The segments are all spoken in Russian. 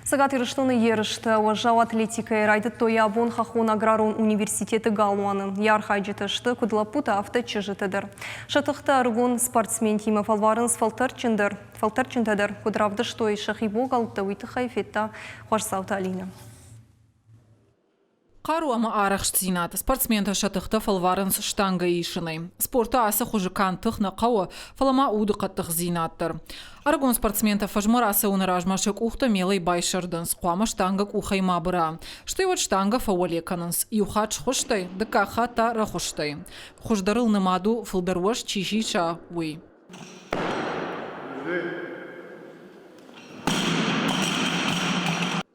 Сагат ирыштыны ерышты, уажау атлетика райды тоябон хахон аграрон университеті галуаны. Ярхай жетішті күдлапута авто чыжытыдыр. Шатықта аргон спортсмен тимі фалварын фалтарчындадыр. Кудравды штой шахибо галыпта уйты хайфетта хуарсаута алина. Қару ама арақшт зинат. Спортсменті шатықты фалварынс штанга ишыны. Спорта асы хужыкан тұхна қауы фалама уды қаттық зинаттыр. Аргон спортсменті фажмар асы унаражмашык ухта мелай байшырдынс. Қуама штангак ухайма бұра. Штай вот штанга фауалеканынс. Юхач хуштай, дыкаха та рахуштай. Хуждарыл нымаду фылдаруаш чишича уй.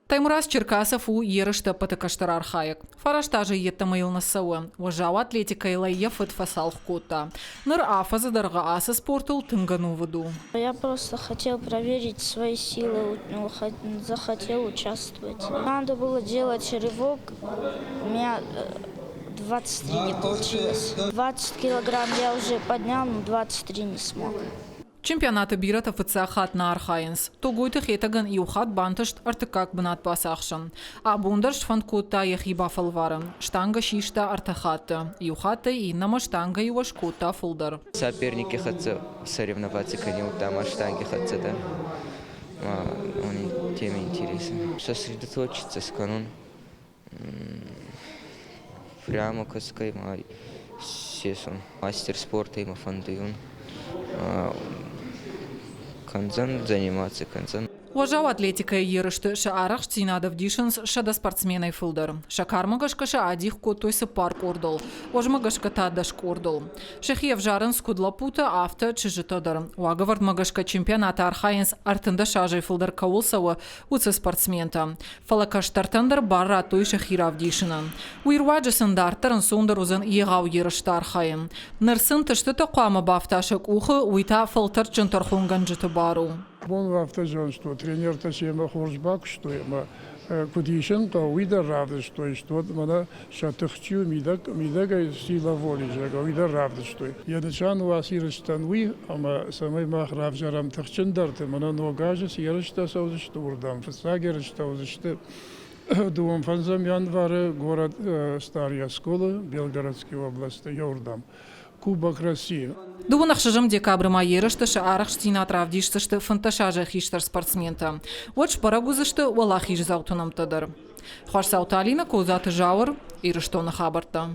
Таймурас Черкасов у ерышты патыкаштар архаек. Фараштажы етті мыйлны сауы. Важау атлетика илай ефыт фасал кота. Ныр афа задарга асы спортул тынгану воду. Я просто хотел проверить свои силы, захотел участвовать. Надо было делать рывок. У меня 23 не получилось. 20 килограмм я уже поднял, но 23 не смог. Чемпионаты бират официал хат на архаенс. Тогойты хетаган и ухат бантышт артыкак бынат басахшын. А бундарш фанкота яхиба фалварын. Штанга шишта артахата. И ухата и нама штанга и вашкота фулдар. Соперники хотят соревноваться, конечно, там штанги хотят, да. Они теми интересны. Сосредоточиться с канон. Прямо каской май. Сесон. Мастер спорта има фандион. Канзан заниматься канзан. Важау атлетика ерышты ша арах штинадов дишенс шада спортсменай фылдар. Ша кармагашка ша адих котойсы парк ордол. Ожмагашка таддашк ордол. Шахиев жарын скудлапута авто чыжытодар. Уагавард магашка чемпионата архаенс артында шажай фылдар каулсауа уцы спортсмента. Фалакаш тартандар барра той шахирав дишенан. Уирваджасын дартарын сондар узын иегау ерышты архаен. Нырсын тышты тақуама бафташык ухы уйта фылтар чынтархунган жыты бару. Бон автожон, что тренер-то сема хорсбак, что ема кудишен, то уйда равды, что мана шатыхчу мидага сила воли, жага уйда равды, что. Я начан у вас ирыштан уй, ама самай мах равжарам тахчендарты, мана ногажес ирышта саузышты урдам, фасагерышта узышты. Думам фанзам январы, город Старая школа, Белгородской области, Йордам. Кубок России. Дуванах шажам декабрыма ерышты ша арах штина травдиштышты фанташажа хиштар спортсмента. Вот парагузышты уалах иш заутунам тыдыр. Хуарсаута Алина, Козаты Жаур, ирыштона хабарта.